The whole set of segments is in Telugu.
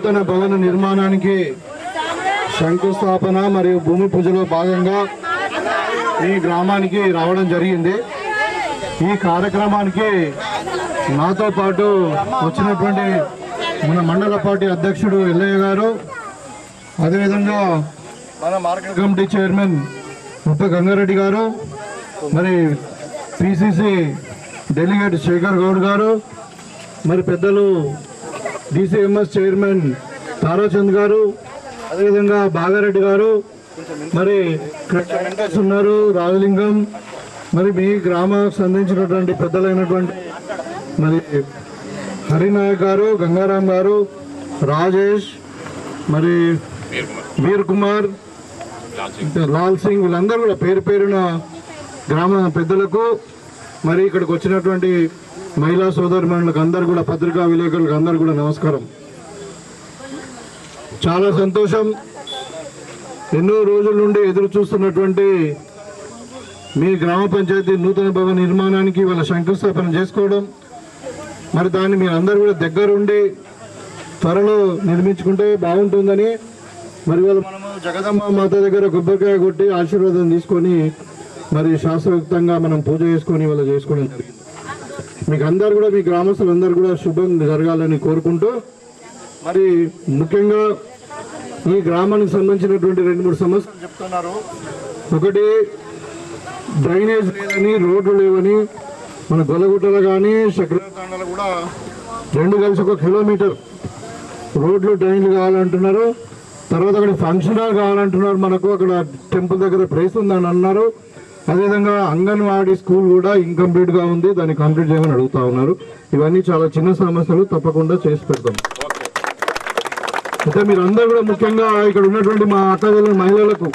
నూతన భవన నిర్మాణానికి శంకుస్థాపన మరియు భూమి పూజలో భాగంగా ఈ గ్రామానికి రావడం జరిగింది. ఈ కార్యక్రమానికి నాతో పాటు వచ్చినటువంటి మన మండల పార్టీ అధ్యక్షుడు ఎల్లయ్య గారు, అదేవిధంగా మన మార్కెట్ కమిటీ చైర్మన్ ముప్ప గంగారెడ్డి గారు, మరి పిసిసి డెలిగేట్ శేఖర్ గౌడ్ గారు, మరి పెద్దలు డిసిఎంఎస్ చైర్మన్ తారాచంద్ గారు, అదేవిధంగా బాగారెడ్డి గారు, మరి ఉన్నారు రాజలింగం, మరి మీ గ్రామానికి సంబంధించినటువంటి పెద్దలైనటువంటి మరి హరినాయక్ గారు, గంగారాం గారు, రాజేష్, మరి వీర్ కుమార్, లాల్ సింగ్, వీళ్ళందరూ కూడా పేరు పేరున గ్రామ పెద్దలకు, మరి ఇక్కడికి వచ్చినటువంటి మహిళా సోదరిమణులకు అందరూ కూడా, పత్రికా విలేకరులకు అందరూ కూడా నమస్కారం. చాలా సంతోషం. ఎన్నో రోజుల నుండి ఎదురు చూస్తున్నటువంటి మీ గ్రామ పంచాయతీ నూతన భవన నిర్మాణానికి వాళ్ళ శంకుస్థాపన చేసుకోవడం, మరి దాన్ని మీరు అందరూ కూడా దగ్గరుండి త్వరలో నిర్మించుకుంటే బాగుంటుందని, మరి వాళ్ళు మనము జగదమ్మ మాత దగ్గర కొబ్బరికాయ కొట్టి ఆశీర్వాదం తీసుకొని మరి శాస్త్రోక్తంగా మనం పూజ చేసుకొని వాళ్ళు చేసుకోవడం జరిగింది. మీకు అందరు కూడా, మీ గ్రామస్తులందరూ కూడా శుభం జరగాలని కోరుకుంటూ, మరి ముఖ్యంగా ఈ గ్రామానికి సంబంధించినటువంటి 2-3 సమస్యలు చెప్తున్నారు. ఒకటి, డ్రైనేజ్ లేదని, రోడ్లు లేవని, మన గొల్లగుట్టలో కానీ చక్రతాండలో కూడా 2 కలిసి 1 కిలోమీటర్ రోడ్లు డ్రైన్లు కావాలంటున్నారు. తర్వాత అక్కడ ఫంక్షన్ హాల్ కావాలంటున్నారు. మనకు అక్కడ టెంపుల్ దగ్గర ప్లేస్ ఉందని అన్నారు. అదేవిధంగా అంగన్వాడీ స్కూల్ కూడా ఇన్కంప్లీట్గా ఉంది, దాన్ని కంప్లీట్ చేయమని అడుగుతా ఉన్నారు. ఇవన్నీ చాలా చిన్న సమస్యలు, తప్పకుండా చేసి పెడతాం. అయితే మీరందరూ కూడా, ముఖ్యంగా ఇక్కడ ఉన్నటువంటి మా అక్కజల్లు మహిళలకు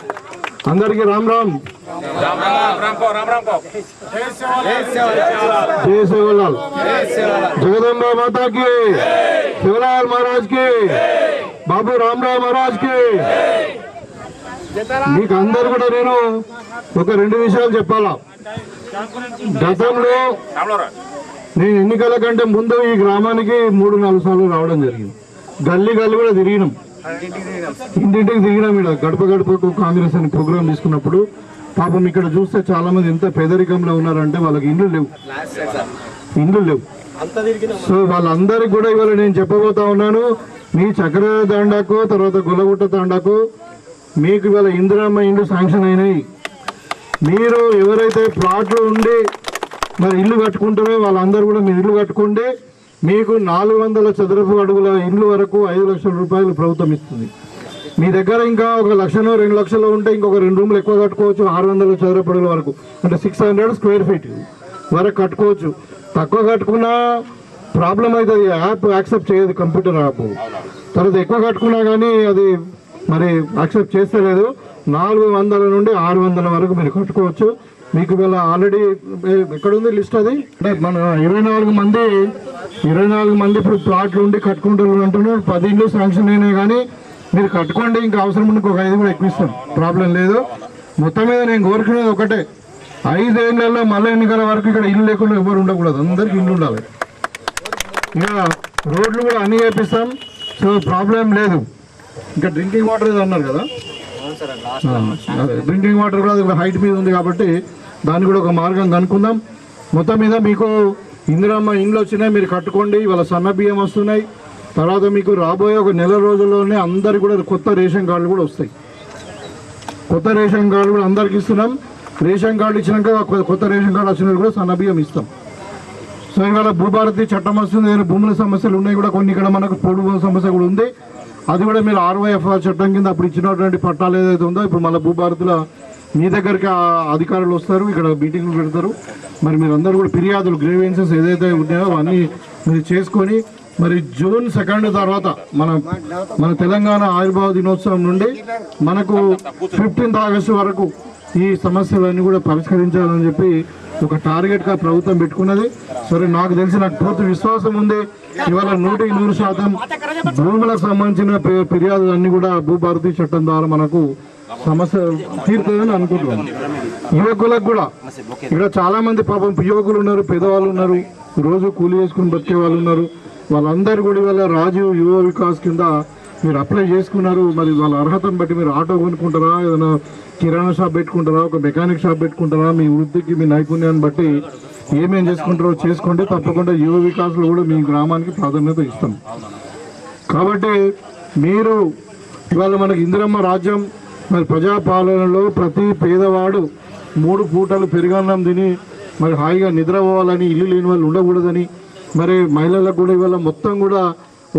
అందరికీ రామ్ రామ్, జై సేవలాల్, జగదంబ మాతాకి, శివలాల్ మహారాజ్ కి, బాబు రామరావు మహారాజ్ కి. మీకు అందరు కూడా నేను ఒక 2 విషయాలు చెప్పాలా. గతంలో నేను ఎన్నికల కంటే ముందు ఈ గ్రామానికి 3-4 సార్లు రావడం జరిగింది. గల్లీ కూడా తిరిగినాం, ఇంటింటికి తిరిగినాం. ఇక్కడ గడప గడపకు కాంగ్రెస్ అని ప్రోగ్రాం తీసుకున్నప్పుడు పాపం ఇక్కడ చూస్తే చాలా మంది ఎంత పేదరికంలో ఉన్నారంటే వాళ్ళకి ఇండ్లు లేవు. సో వాళ్ళందరికీ కూడా ఇవాళ నేను చెప్పబోతా ఉన్నాను, మీ చక్ర తాండాకు, తర్వాత గొల్లగుట్ట తాండాకు మీకు ఇవాళ ఇందిరమ్మ ఇండ్లు శాంక్షన్ అయినాయి. మీరు ఎవరైతే ప్లాట్లు ఉండి మరి ఇల్లు కట్టుకుంటారో వాళ్ళందరూ కూడా మీరు ఇల్లు కట్టుకుంటే మీకు 400 చదరపు అడుగుల ఇల్లు వరకు 5 లక్షల రూపాయలు ప్రభుత్వం ఇస్తుంది. మీ దగ్గర ఇంకా 1 లక్షనో 2 లక్షలు ఉంటే ఇంకొక 2 రూములు ఎక్కువ కట్టుకోవచ్చు. 600 చదరపు అడుగుల వరకు, అంటే 600 స్క్వేర్ ఫీట్ వరకు కట్టుకోవచ్చు. తక్కువ కట్టుకున్నా ప్రాబ్లం అవుతుంది, యాప్ యాక్సెప్ట్ చేయదు, కంప్యూటర్ యాప్. తర్వాత ఎక్కువ కట్టుకున్నా కానీ అది మరి యాక్సెప్ట్ చేస్తలేదు. 400 నుండి 600 వరకు మీరు కట్టుకోవచ్చు. మీకు వీళ్ళ ఆల్రెడీ ఎక్కడుంది లిస్ట్, అది అంటే మన 24 మంది ఇప్పుడు ప్లాట్లు ఉండి కట్టుకుంటారు అంటున్నారు. 10 ఇండ్లు శాంక్షన్ అయినాయి, కానీ మీరు కట్టుకోండి, ఇంకా అవసరం ఉండి ఒక 5 కూడా ఎక్కువిస్తాం, ప్రాబ్లం లేదు. మొత్తం మీద నేను కోరుకునేది ఒకటే, 5 ఏళ్లలో మళ్ళీ ఎన్నికల వరకు ఇక్కడ ఇల్లు లేకుండా ఎవరు ఉండకూడదు, అందరికి ఇల్లు ఉండాలి. ఇక రోడ్లు కూడా అన్ని వేపిస్తాం, సో ప్రాబ్లం లేదు. ఇంకా డ్రింకింగ్ వాటర్ ఏదో అన్నారు కదా, డ్రింకింగ్ వాటర్ కూడా అది హైట్ మీద ఉంది కాబట్టి దాన్ని కూడా ఒక మార్గం కనుక్కుందాం. మొత్తం మీద మీకు ఇందిరమ్మ ఇండ్లు వచ్చినాయి, మీరు కట్టుకోండి. ఇవాళ సన్న బియ్యం వస్తున్నాయి. తర్వాత మీకు రాబోయే ఒక నెల రోజుల్లోనే అందరికి కూడా కొత్త రేషన్ కార్డులు కూడా వస్తాయి. కొత్త రేషన్ కార్డు కూడా అందరికి ఇస్తున్నాం. రేషన్ కార్డు ఇచ్చినాక కొత్త రేషన్ కార్డు వచ్చినప్పుడు కూడా సన్న బియ్యం ఇస్తాం. సో ఇవాళ భూభారతి చట్టం వస్తుంది, భూముల సమస్యలు ఉన్నాయి కూడా కొన్ని. ఇక్కడ మనకు పొడుగు సమస్య కూడా ఉంది, అది కూడా మీరు RYFR చట్టం కింద అప్పుడు ఇచ్చినటువంటి పట్టాలు ఏదైతే ఉందో ఇప్పుడు మళ్ళీ భూభారతిలో మీ దగ్గరికి అధికారులు వస్తారు, ఇక్కడ మీటింగ్లు పెడతారు. మరి మీరు అందరూ కూడా ఫిర్యాదులు, గ్రీవెన్సెస్ ఏదైతే ఉన్నాయో అవన్నీ మీరు చేసుకొని, మరి June 2 తర్వాత మన తెలంగాణ ఆవిర్భావ దినోత్సవం నుండి మనకు 15th ఆగస్టు వరకు ఈ సమస్యలన్నీ కూడా పరిష్కరించాలని చెప్పి ఒక టార్గెట్గా ప్రభుత్వం పెట్టుకున్నది. సరే, నాకు తెలిసి, నాకు పూర్తి విశ్వాసం ఉంది, ఇవాళ 100% భూములకు సంబంధించిన ఫిర్యాదులన్నీ కూడా భూభారతి చట్టం ద్వారా మనకు సమస్య తీరుతుందని అనుకుంటున్నాను. యువకులకు కూడా ఇక్కడ చాలా మంది పాపం యువకులు ఉన్నారు, పేదవాళ్ళు ఉన్నారు, రోజు కూలి చేసుకుని బతికే వాళ్ళు ఉన్నారు. వాళ్ళందరూ కూడా ఇవాళ రాజీవ్ యువ వికాస్ కింద మీరు అప్లై చేసుకున్నారు, మరి వాళ్ళ అర్హతను బట్టి మీరు ఆటో కొనుక్కుంటారా, ఏదైనా కిరాణా షాప్ పెట్టుకుంటారా, ఒక మెకానిక్ షాప్ పెట్టుకుంటారా, మీ వృత్తికి మీ నైపుణ్యాన్ని బట్టి ఏమేం చేసుకుంటారో చేసుకోండి. తప్పకుండా యువ వికాసులు కూడా మీ గ్రామానికి ప్రాధాన్యత ఇస్తాం. కాబట్టి మీరు ఇవాళ మనకి ఇందిరమ్మ రాజ్యం, మరి ప్రజాపాలనలో ప్రతి పేదవాడు 3 పూటలు పెరుగన్నం తిని మరి హాయిగా నిద్రపోవాలని, ఇల్లు లేని వాళ్ళు ఉండకూడదని, మరి మహిళలకు కూడా ఇవాళ మొత్తం కూడా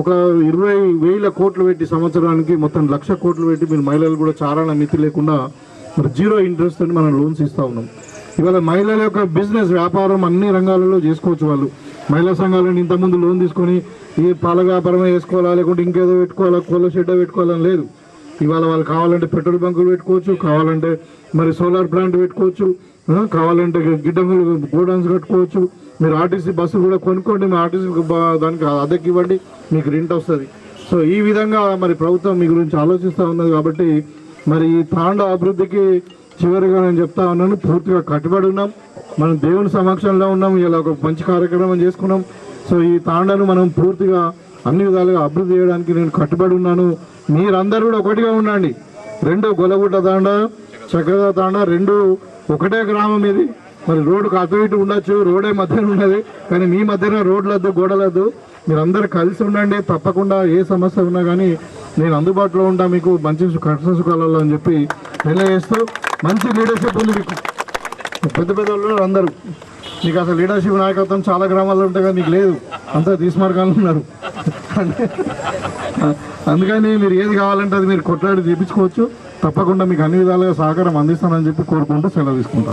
ఒక 20,000 కోట్లు పెట్టి సంవత్సరానికి మొత్తం 1,00,000 కోట్లు పెట్టి మీరు మహిళలు కూడా చారణ మితి లేకుండా మరి 0 ఇంట్రెస్ట్ అని మనం లోన్స్ ఇస్తూ ఉన్నాం. ఇవాళ మహిళల యొక్క బిజినెస్ వ్యాపారం అన్ని రంగాలలో చేసుకోవచ్చు. వాళ్ళు మహిళా సంఘాలను ఇంతకుముందు లోన్ తీసుకొని ఈ పాల వ్యాపారమే చేసుకోవాలా, లేకుంటే ఇంకేదో పెట్టుకోవాలా, కోళ్ళ షెడ్ పెట్టుకోవాలని లేదు. ఇవాళ వాళ్ళు కావాలంటే పెట్రోల్ బంకులు పెట్టుకోవచ్చు, కావాలంటే మరి సోలార్ ప్లాంట్ పెట్టుకోవచ్చు, కావాలంటే గిడ్డంగులు గోడౌన్స్ కట్టుకోవచ్చు. మీరు ఆర్టీసీ బస్సు కూడా కొనుక్కోండి, మీ ఆర్టీసీ దానికి అద్దెకి ఇవ్వండి, మీకు రెంట్ వస్తుంది. సో ఈ విధంగా మరి ప్రభుత్వం మీ గురించి ఆలోచిస్తూ ఉన్నది. కాబట్టి మరి ఈ తాండా అభివృద్ధికి చివరిగా నేను చెప్తా ఉన్నాను, పూర్తిగా కట్టుబడి ఉన్నాం. మనం దేవుని సమక్షంలో ఉన్నాం, ఇలా ఒక మంచి కార్యక్రమం చేసుకున్నాం. సో ఈ తాండాను మనం పూర్తిగా అన్ని విధాలుగా అభివృద్ధి చేయడానికి నేను కట్టుబడి ఉన్నాను. మీరందరూ కూడా ఒకటిగా ఉండండి. 2 గొల్లగుట్ట తాండా, చక్రద తాండా 2 ఒకటే గ్రామం. ఇది మరి రోడ్డుకు అటు ఇటు ఉండొచ్చు, రోడే మధ్యన ఉన్నది, కానీ మీ మధ్యన రోడ్లద్దు, గోడలద్దు. మీరందరూ కలిసి ఉండండి. తప్పకుండా ఏ సమస్య ఉన్నా కానీ నేను అందుబాటులో ఉంటా, మీకు మంచి కష్ట సుఖాలలో అని చెప్పి తెలియజేస్తూ, మంచి లీడర్షిప్ ఉంది మీకు. పెద్ద పెద్ద వాళ్ళు అందరూ, నీకు అసలు లీడర్షిప్ నాయకత్వం చాలా గ్రామాల్లో ఉంటాయి కానీ నీకు లేదు, అంతా తీసుమార్గాలు ఉన్నారు. అందుకని మీరు ఏది కావాలంటే అది మీరు కొట్లాడి తీపించుకోవచ్చు. తప్పకుండా మీకు అన్ని విధాలుగా సహకారం అందిస్తానని చెప్పి కోరుకుంటూ సెలవు తీసుకుంటాను.